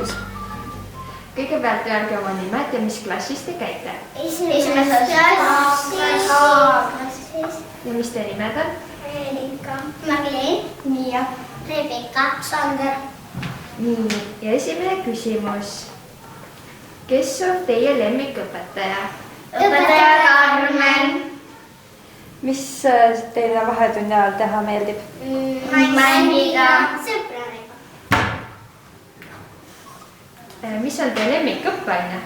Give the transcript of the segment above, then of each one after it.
küsimus. Kõigepealt öelge oma nimed ja mis klassis te käite? Esimeses klassis. Ja mis te nimed on? Erika, Magleen, Miia, Rebecca, Sander. Nii, ja esimene küsimus. Kes on teie lemmikõpetaja? Õpetaja Karmen. Mis teile vahetunni ajal teha meeldib? Mängida. Sõpradega. Mis on teie lemmikõppeaine?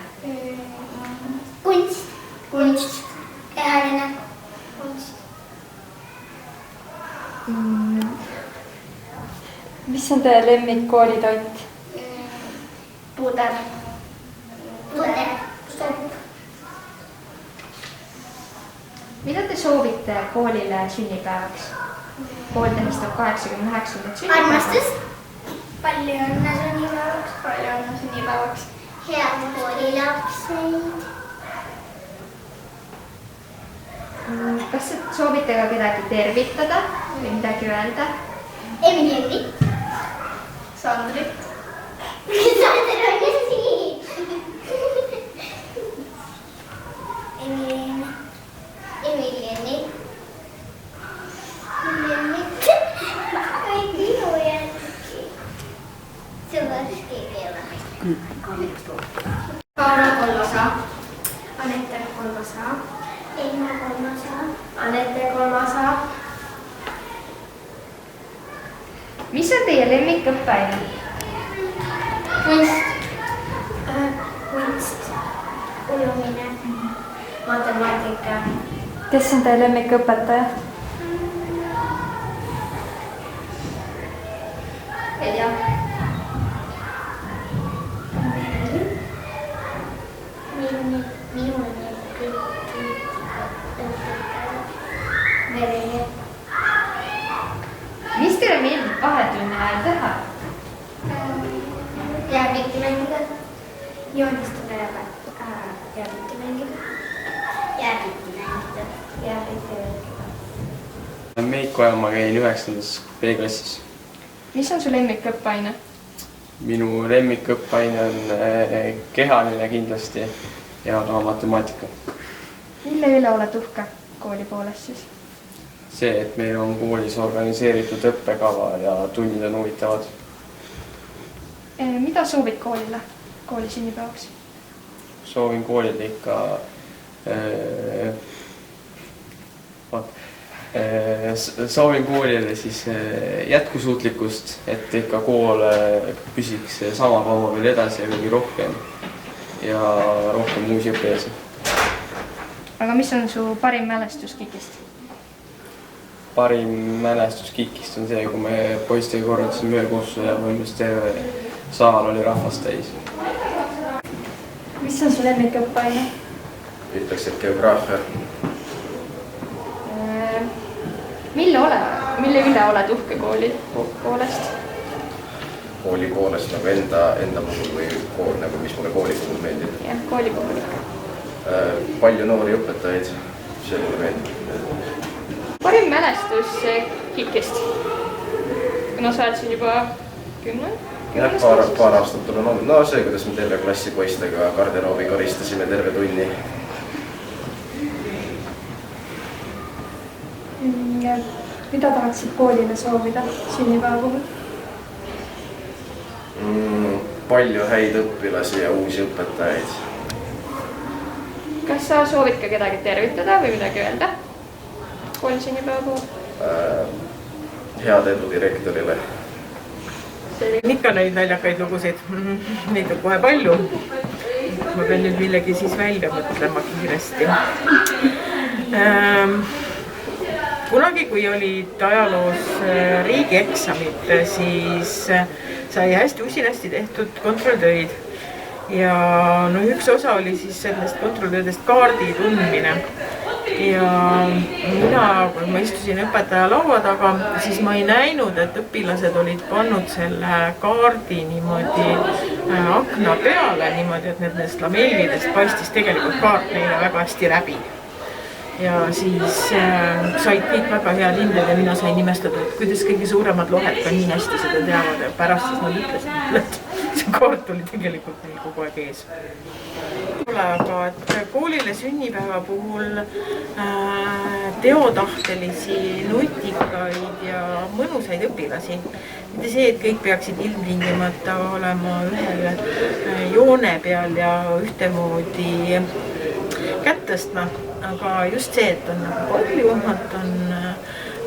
Kunst. Kunst. Kehaline. Kunst. Mis on teie lemmikkoolitoit? Puder. Puder. Sopp. Mida te soovite koolile sünnipäevaks? Kool tähistab 89. sünnipäeva. Armastust. Palju õnne sünnipäevaks. Palju õnne sünnipäevaks. Head koolilapseid. Kas soovite ka kedagi tervitada või midagi öelda? Emilieni. Sandri. Sandri on ju siin. Emilieni. Emilieni. Emilieni. Kõik minu jälgi. Sõvarski keele. Kaara Kollosa. Anette Kollosa. Eino Kollosa. Anette Kollosa. Mis on teie lemmikõppeaine? Kunst. Kunst. Ujumine. Matemaatika. Kes on teie lemmikõpetaja? Helja. Minu Merje. Mis teile meeldib vahetunni ajal teha? Jääpilti mängida. Joonistada ja jääpilti mängida. Jääpilti mängida. Jääpilti mängida. Meiko ja ma käin 9. B-klassis. Mis on su lemmikõppeaine? Minu lemmikõppeaine on kehaline kindlasti ja ka matemaatika. Mille üle oled uhke kooli poolest siis? See, et meil on koolis organiseeritud õppekava ja tunnid on huvitavad. Mida soovid koolile, kooli sünnipäevaks? Soovin koolile ikka soovin koolile siis jätkusuutlikkust, et ikka kool püsiks sama kaua veel edasi ja kõige rohkem ja rohkem uusi õppijasi. Aga mis on su parim mälestus KIK-ist? Parim mälestus KIK-ist on see, kui me poistega korraldasime öökoossuse ja põhimõtteliselt terve saal oli rahvast täis. Mis on su lemmikõppeaine? Ütleks, et geograafia. Mille üle oled uhke kooli poolest? Kooli poolest nagu enda puhul või kool, nagu mis mulle kooli puhul meeldib. Jah, kooli puhul ikka. Palju noori õpetajaid, see mulle meeldib. Parim mälestus KIK-ist? Kuna sa oled siin juba 10? Jah, paar aastat olen olnud. No see, kuidas me terve klassi poistega garderoobi koristasime terve tunni. Mida tahaksid koolile soovida sünnipäeva puhul? Palju häid õpilasi ja uusi õpetajaid. Kas sa soovid ka kedagi tervitada või midagi öelda kooli sünnipäeva puhul? Head edu direktorile. Ikka neid naljakaid lugusid, neid on kohe palju. Ma pean nüüd millegi siis välja mõtlema kiiresti. Kunagi, kui olid ajaloos riigieksamid, siis sai hästi usinasti tehtud kontrolltöid. Ja üks osa oli siis sellest kontrolltöödest kaardi tundmine. Ja kui ma istusin õpetaja laua taga, siis ma ei näinud, et õpilased olid pannud selle kaardi niimoodi akna peale, niimoodi, et nendest lamellidest paistis tegelikult kaart neile väga hästi läbi. Ja siis said kõik väga head hinded ja mina sain nimestatud, kuidas kõige suuremad lohed ka nii hästi seda teavad ja pärast siis nad ütlesid, et see kaart oli tegelikult neil kogu aeg ees. Aga et koolile sünnipäeva puhul teotahtelisi, nutikaid ja mõnusaid õpilasi. Mitte see, et kõik peaksid ilmtingimata olema ühel joone peal ja ühtemoodi kätt tõstma, aga just see, et on palju, et on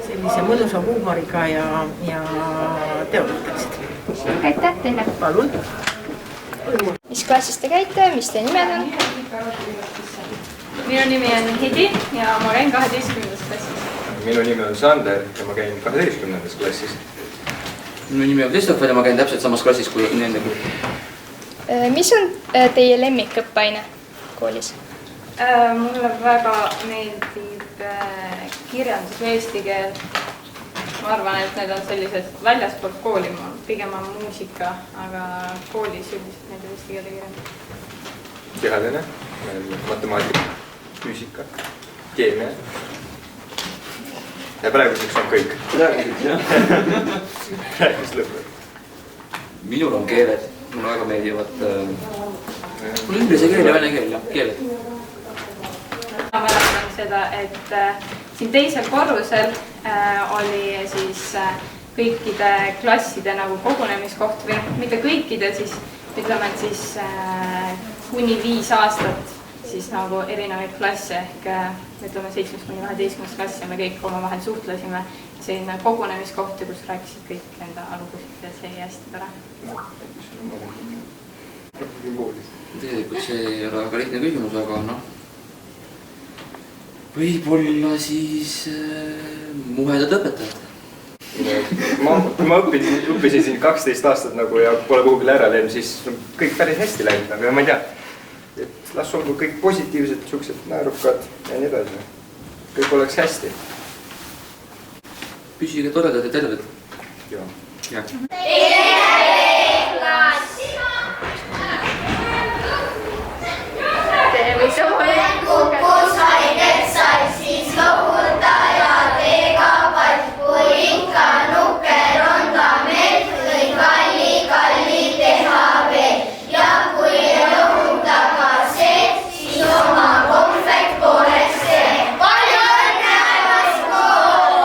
sellise mõnusa huumoriga ja teotahtelised. Aitäh teile! Palun! Mis klassis te käite, mis teie nimed on? Minu nimi on Hedi ja ma käin 12. klassis. Minu nimi on Sander ja ma käin 12. klassis. Minu nimi on Kristoffer ja ma käin täpselt samas klassis kui nende grupp. Mis on teie lemmikõppeaine koolis? Mulle väga meeldib kirjandus ja eesti keel. Ma arvan, et need on sellised väljaspoolt kooli, pigem on muusika, aga koolis üldiselt meeldib eesti keele kirjandus. Kehaline, matemaatika, füüsika, keemia. Ja praeguseks on kõik. Praeguseks, jah. Praegust lõpeb. Minul on keeled. Mulle väga meeldivad mul inglise keel ja vene keel ja keeled. Ma mäletan seda, et siin teisel korrusel oli siis kõikide klasside nagu kogunemiskoht või mitte kõikide, siis ütleme, et siis kuni 5 aastat siis nagu erinevaid klasse ehk ütleme 7. kuni 12. klassi ja me kõik omavahel suhtlesime. Selline kogunemiskoht, kus rääkisid kõik enda algusid ja see hästi tore. Tegelikult see ei ole väga lihtne küsimus, aga võib-olla siis muhedad õpetajad. Ma õppisin siin 12 aastat nagu ja pole kuhugile ära läinud, siis kõik päris hästi läinud, aga ma ei tea, et las olgu kõik positiivsed, siuksed naerukad ja nii edasi. Kõik oleks hästi. Püsige toredad ja terved. Joo. Kus haiget sai, siis loputaja teega patt, kui ikka nukker on ta meil, või kalli teha veel. Ja kui loputa ka see, siis oma konfekt poleks see. Palju õnne, Vaskool!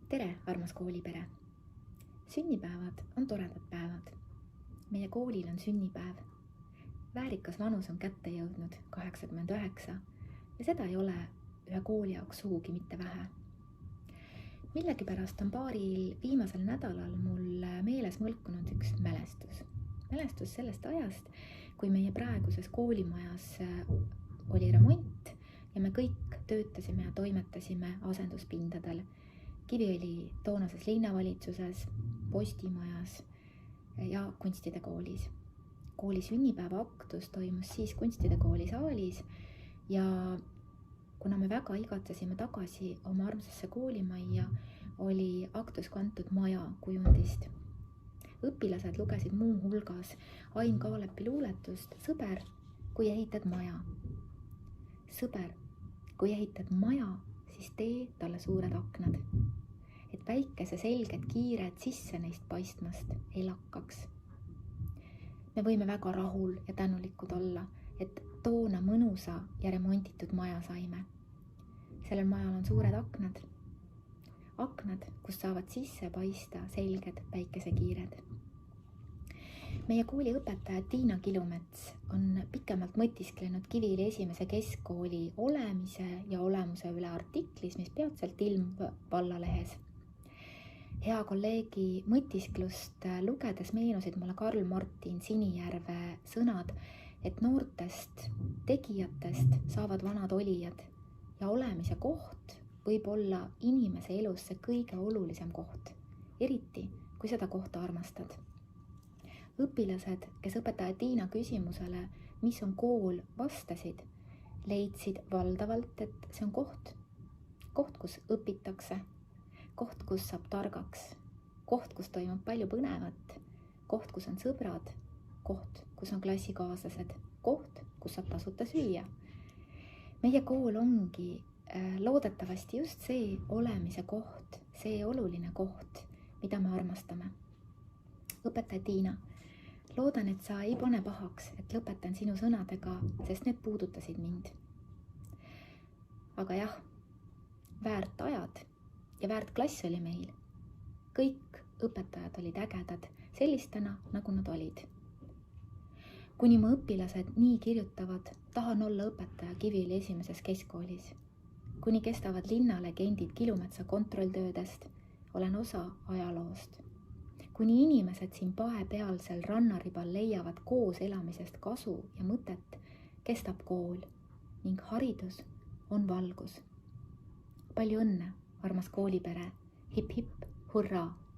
Tere, armas koolipere! Sünnipäevad on toredad päevad. Meie koolil on sünnipäev. Väärikas vanus on kätte jõudnud 89 ja seda ei ole ühe kooli jaoks sugugi mitte vähe. Millegipärast on paaril viimasel nädalal mul meeles mõlkunud üks mälestus. Mälestus sellest ajast, kui meie praeguses koolimajas oli remont ja me kõik töötasime ja toimetasime asenduspindadel. Kiviõli toonases linnavalitsuses, Postimajas ja Kunstide koolis. Kooli sünnipäeva aktus toimus siis Kunstide kooli saalis ja kuna me väga igatsesime tagasi oma armsasse koolimajja, oli aktus kantud maja kujundist. Õpilased lugesid muu hulgas Ain Kaalepi luuletust Sõber, kui ehitad maja. Sõber, kui ehitad maja, siis tee talle suured aknad, et päikese selged kiired sisse neist paistmast ei lakkaks. Me võime väga rahul ja tänulikud olla, et toona mõnusa ja remontitud maja saime. Sellel majal on suured aknad. Aknad, kus saavad sisse paista selged päikesekiired. Meie kooli õpetaja Tiina Kilumets on pikemalt mõtisklenud Kiviõli esimese keskkooli olemise ja olemuse üle artiklis, mis peatselt ilmub vallalehes. Hea kolleegi mõtisklust lugedes meenusid mulle Karl Martin Sinijärve sõnad, et noortest tegijatest saavad vanad olijad ja olemise koht võib olla inimese elus see kõige olulisem koht, eriti kui seda kohta armastad. Õpilased, kes õpetaja Tiina küsimusele, mis on kool, vastasid, leidsid valdavalt, et see on koht, kus õpitakse, koht, kus saab targaks, koht, kus toimub palju põnevat, koht, kus on sõbrad, koht, kus on klassikaaslased, koht, kus saab tasuta süüa. meie kool ongi loodetavasti just see olemise koht, see oluline koht, mida me armastame. Õpetaja Tiina, loodan, et sa ei pane pahaks, et lõpetan sinu sõnadega, sest need puudutasid mind. Aga jah, väärt ajad ja väärt klass oli meil. Kõik õpetajad olid ägedad, sellistena, nagu nad olid. Kuni mu õpilased nii kirjutavad, tahan olla õpetaja Kiviõli esimeses keskkoolis. Kuni kestavad linnalegendid Kilumetsa kontrolltöödest, olen osa ajaloost. Kuni inimesed siin paepealsel rannaribal leiavad koos elamisest kasu ja mõtet, kestab kool ning haridus on valgus. Palju õnne, armas koolipere, hip-hip, hurraa!